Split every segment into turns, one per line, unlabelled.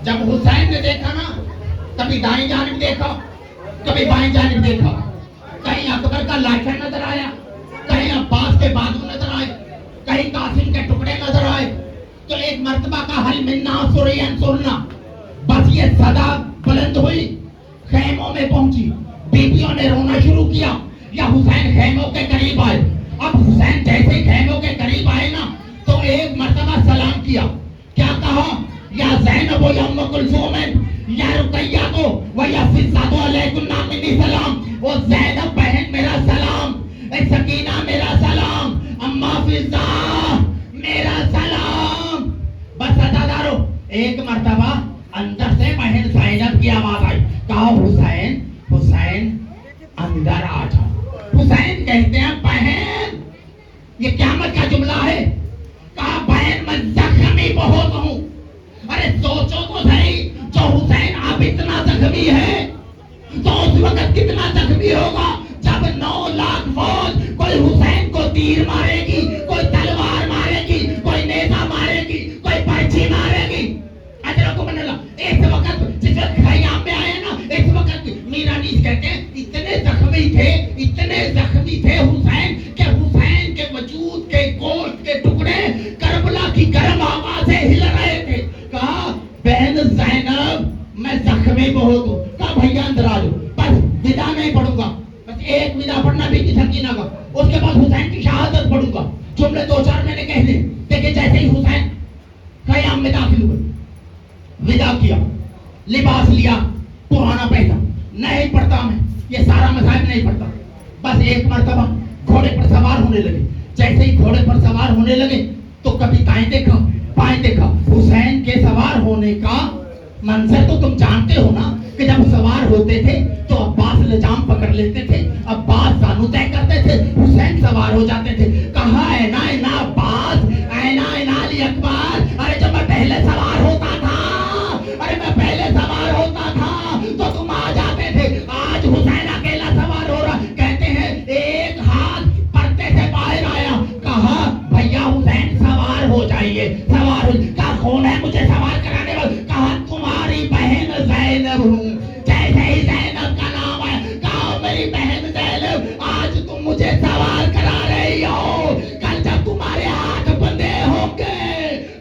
جب حسین نے دیکھا نا، کبھی دائیں جانب دیکھا، کبھی بائیں جانب دیکھا، کہیں اکبر کا لاشا نظر آیا، کہیں عباس کے بازو نظر آئے، کہیں قاسم کے ٹکڑے نظر آئے، تو ایک مرتبہ کا حل منا سرین سرنا، بس یہ صدا بلند ہوئی، خیموں میں پہنچی، بیویوں نے رونا شروع کیا، یا حسین خیموں کے قریب آئے۔ اب حسین جیسے ہی خیموں کے قریب آئے نا، تو ایک مرتبہ سلام کیا، کیا کہا؟ یا زینب و یا ام کلثوم یا رقیہ کو و یا فضہ علیکم منی سلام، وہ زینب بہن میرا سلام، اے سکینہ میرا سلام، اما فضہ میرا سلام۔ بس عزادارو، ایک مرتبہ اندر سے بہن زینب کی آواز آئی، کہا حسین حسین اندر آ جاؤ۔ حسین کہتے ہیں بہن، یہ قیامت کا جملہ ہے، کہا بہن میں زخمی بہت ہوں۔ ارے سوچو تو صحیح، جو حسین اب اتنا زخمی ہے تو اس وقت کتنا زخمی ہوگا جب 9 لاکھ فوج کوئی حسین کو تیر مارے گی، کوئی تلوار مارے گی، کوئی نیزہ مارے گی، کوئی پرچی مارے گی۔ اجرکم اللہ، اس وقت جس وقت خیام میں آئے نا، اس وقت میرانیس کہتے ہیں اتنے زخمی تھے حسین کہ حسین کے وجود کے گوشت کے ٹکڑے کربلا کی گرم ہوا سے ہل رہے تھے۔ کہا بہن زینب میں زخمی بہت ہوں، کہا بھیا اندر آ جاؤ، بس ودا نہیں پڑھوں گا، بس ایک ودا پڑھنا بھی کی سکینہ کا، اس کے بعد حسین کی شہادت پڑھوں گا، جملے 2-4 میں نے کہہ دے۔ دیکھیں جیسے ہی حسین خیام میں داخل ہوئے، ودا کیا، لباس لیا، پرانا پہنا، نہیں پڑھتا میں یہ سارا مذاہب نہیں پڑھتا، بس ایک مرتبہ گھوڑے پر سوار ہونے لگے۔ جیسے ہی گھوڑے پر سوار ہونے لگے تو کبھی دائیں دیکھا بائیں دیکھا۔ حسین کے سوار ہونے کا منظر تو تم جانتے ہو نا، کہ جب سوار ہوتے تھے تو عباس لجام پکڑ لیتے تھے، عباس زانو طے کرتے تھے، حسین سوار ہو جاتے تھے۔ کہا اینا اینا عباس، اینا اینا علی اکبر، ارے جب میں پہلے سوار ہوتا تھا، تو تم آ جاتے تھے، آج حسین اکیلا سوار ہو رہا۔ کہتے ہیں ایک ہاتھ پردے سے باہر آیا، کہا بھیا حسین سوار ہو جائیے، سوار ہو۔ کہا کون ہے مجھے سوار کرانے والا؟ کہا تمہاری بہن زینب ہوں۔ جیسے ہی زینب کا نام آیا، کہا میری بہن زینب آج تم مجھے سوار کرا رہی ہو، کل جب تمہارے ہاتھ بندھے ہوں گے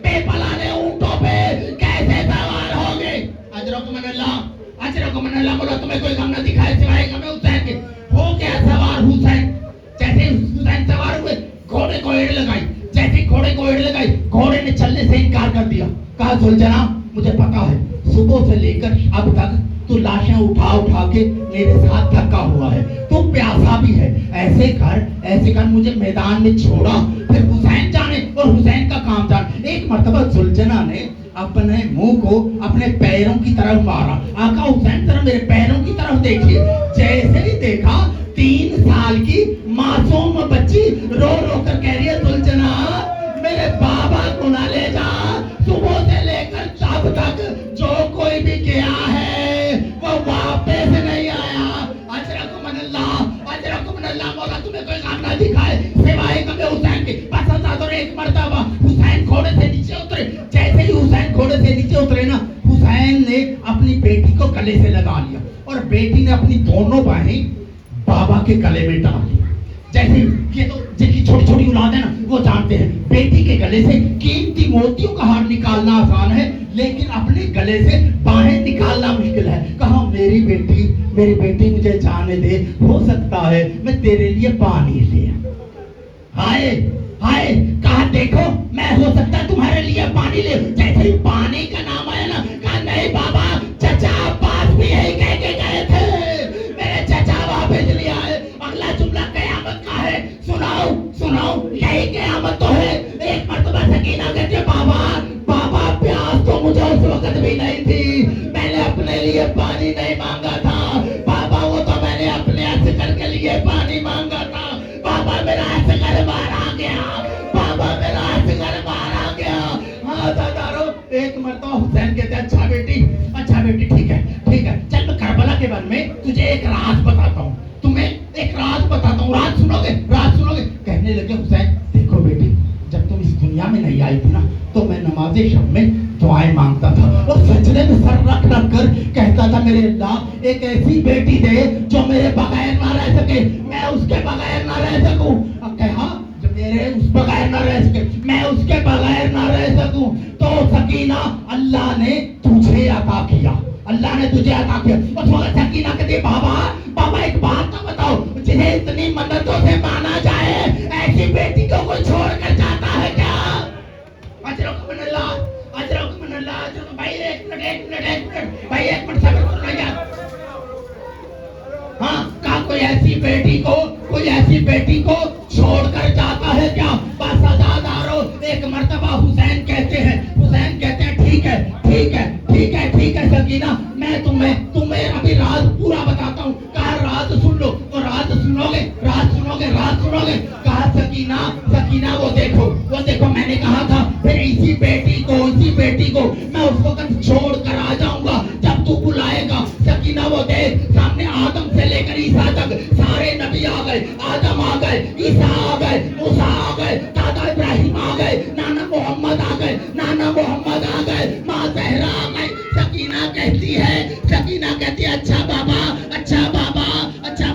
بے پلانے اونٹوں پہ کیسے سوار ہوگے؟ اجرکم اللہ، اجرکم اللہ، بولا تمہیں کوئی غم نہ دکھائے سوائے غم حسین کے۔ ہو گیا سوار حسین، جیسے حسین سوار ہوئے گھوڑے کو ایڑ لگائی، جیسے گھوڑے کو ایڑ لگائی گھوڑے نے چلنے سے انکار کر دیا۔ کہا ذوالجناح مجھے پتا ہے صبح سے لے کر اب تک تو لاشیں اٹھا کے میرے ساتھ تھکا ہوا ہے، تو پیاسا بھی ہے، ایسے کر مجھے میدان میں چھوڑا، پھر حسین جانے اور حسین کا کام جانے۔ ایک مرتبہ ذوالجناح نے اپنے منہ کو اپنے پیروں کی طرف مارا، آقا حسین ذرا میرے پیروں کی طرف دیکھیے۔ جیسے ہی دیکھا 3 سال کی معصوم بچی رو رو کر کہہ رہی ہے ذوالجناح میرے بابا کو نہ لے جا، صبح سے لے کر اب تک جو کوئی بھی گیا ہے وہ واپس نہیں آیا۔ اجرکم اللہ، اجرکم اللہ، مولا تمہیں کوئی غم نہ دکھائے سوائے غم حسین کے۔ بس حضرت ایک مرتبہ حسین گھوڑے سے نیچے اترے، جیسے ہی حسین گھوڑے سے نیچے اترے نا، حسین نے اپنی بیٹی کو گلے سے لگا لیا اور بیٹی نے اپنی دونوں باہیں بابا کے گلے میں ڈال لی۔ جیسے یہ تو جن کی چھوٹی چھوٹی اولاد ہے نا وہ جانتے ہیں، بیٹی کے گلے سے قیمتی موتیوں کا ہار نکالنا آسان ہے لیکن اپنے گلے سے باہیں نکالنا مشکل ہے۔ کہا میری بیٹی مجھے جانے دے، ہو سکتا ہے میں تیرے لیے پانی لے آؤں۔ ہائے ہائے، کہا دیکھو میں ہو سکتا ہے تمہارے لیے پانی لے۔ جیسے ہی پانی کا نام آیا نا، کہا نہیں بابا، چچا عباس بھی یہی کہہ کے گئے تھے، میرے چچا واپس لے آئے۔ اگلا جملہ قیامت کا ہے، سناؤ یہی قیامت تو ہے۔ ایک مرتبہ سکینہ کہتے ہیں بابا پیاس تو مجھے اس وقت بھی نہیں تھی، میں نے اپنے لیے پانی نہیں مانگا تھا بابا، وہ تو میں نے اپنے عسکر کے لیے پانی مانگا تھا بابا، میرا عسکر باہر آ گیا بابا، میرا عسکر باہر آ گیا۔ ہاں دادارو، ایک مرتبہ حسین کہتے ہیں اچھا بیٹی ٹھیک ہے، چل میں کربلا کے بارے میں تجھے ایک راز بتاتا ہوں، تمہیں ایک راز بتاتا ہوں، راز سنو گے؟ کہنے لگے حسین دیکھو بیٹی، جب تم اس دنیا میں نہیں آئی تھی نا تو میں نماز شب میں دعائیں مانگتا تھا اور سجدے میں سر رکھ رکھ کر کہتا تھا میرے اللہ ایک ایسی بیٹی دے جو میرے بغیر نہ رہ سکے، میں اس کے بغیر نہ رہ سکوں. اب کہا جو میرے اس بغیر نہ رہ سکے، میں اس کے بغیر نہ رہ سکوں. تو سکینہ اللہ نے تجھے عطا کیا، اللہ نے تجھے عطا کیا. اس وقت سکینہ کہتی بابا ایک بات تو بتاؤ، جنہیں اتنی منتوں سے مانا جائے ایسی بیٹی کو کوئی چھوڑ کر جاتا ہے کیا؟ اجرکم اللہ، اجرکم اللہ. بھائی ایک منٹ بھائی ایک منٹ صبر کرو یار. ہاں کہا کوئی ایسی بیٹی کو چھوڑ کر جاتا ہے کیا؟ بس ازادارو. ایک مرتبہ حسین کہتے ہیں ٹھیک ہے سکینہ میں تمہیں ابھی راز پورا بتاتا ہوں. کہا راز سن لو. تو راز سنو گے. کہا سکینہ وہ دیکھو میں نے کہا تھا پھر اسی بیٹی کو میں اس وقت چھوڑ کر آ جاؤں گا جب تو بلائے گا. سکینہ وہ دیکھ سامنے آدم سے لے کر عیسیٰ تک سارے نبی آ گئے. آدم آ گئے، عیسیٰ آ گئے، موسیٰ آ گئے، دادا ابراہیم آ گئے، نانا محمد آ گئے، ماں زہرا آ گئے. سکینہ کہتی ہے اچھا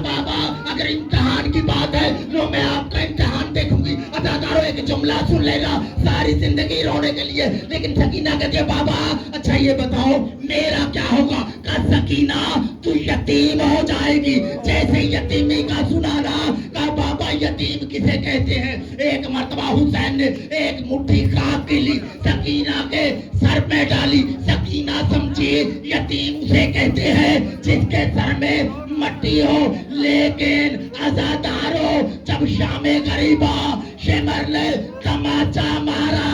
بابا اگر امتحان کی بات ہے لو میں آپ کا امتحان دیکھوں گی. اداکاروں ایک جملہ سن لے گا ساری زندگی رونے کے لیے. لیکن سکینہ کہتی ہے بابا اچھا یہ بتاؤ میرا کیا ہوگا؟ کہا سکینہ تو یتیم ہو جائے گی. جیسے یتیمی کا سنانا. کہا بابا یتیم کسے کہتے ہیں؟ ایک مرتبہ حسین نے ایک مٹھی خاک کی لی سکینہ کے سر میں ڈالی. سکینہ سمجھی یتیم اسے کہتے ہیں جس کے سر میں مٹی ہو. لیکن عزادارو جب شام غریبا شمر نے تماچا مارا،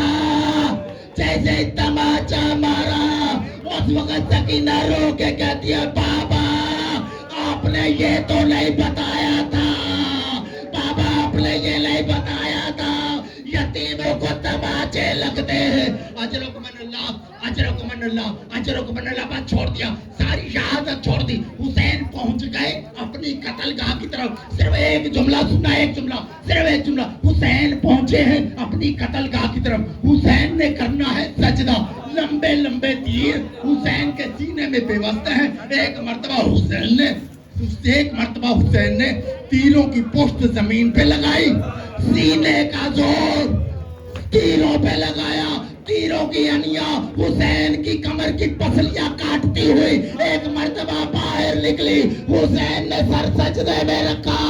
جیسے تماچا مارا اس وقت سکینہ رو کے کہتی ہے بابا آپ نے یہ تو نہیں بتایا تھا، یتیموں کو تماچے لگتے ہیں. اجرکم اللہ بات چھوڑ دیا، ساری شہادت چھوڑ دی. حسین پہنچ گئے اپنی قتل گاہ کی طرف. صرف ایک جملہ سننا. حسین پہنچے ہیں اپنی قتل گاہ کی طرف. حسین نے کرنا ہے سجدہ. لمبے تیر حسین کے سینے میں پیوست ہیں. ایک مرتبہ حسین نے تیروں کی پشت زمین پہ لگائی، سینے کا زور تیروں پہ لگایا. تیروں کی انیاں حسین کی کمر کی پسلیاں کاٹتی ہوئی ایک مرتبہ باہر نکلی. حسین نے سر سجدے میں رکھا.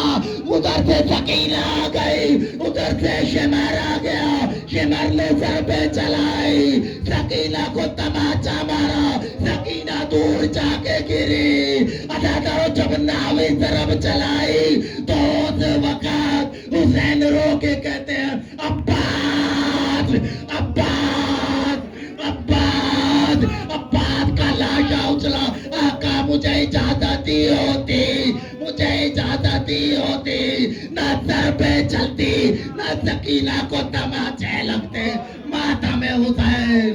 ادھر سے سکینہ آ گئی، ادھر سے شمر آ گیا. شمر نے سر پہ چلائی، سکینہ کو تماچا مارا. سکینہ دور جا کے گری. اداکاروں جب ناوی ضرب چلائی تو اس وقت حسین رو کے کہتے ہیں عباس کا لاشا اچھلا. آقا مجھے اجازت دی ہوتی نہ سر پہ چلتی نہ سکینہ کو تماچے لگتے. ماتم حسین.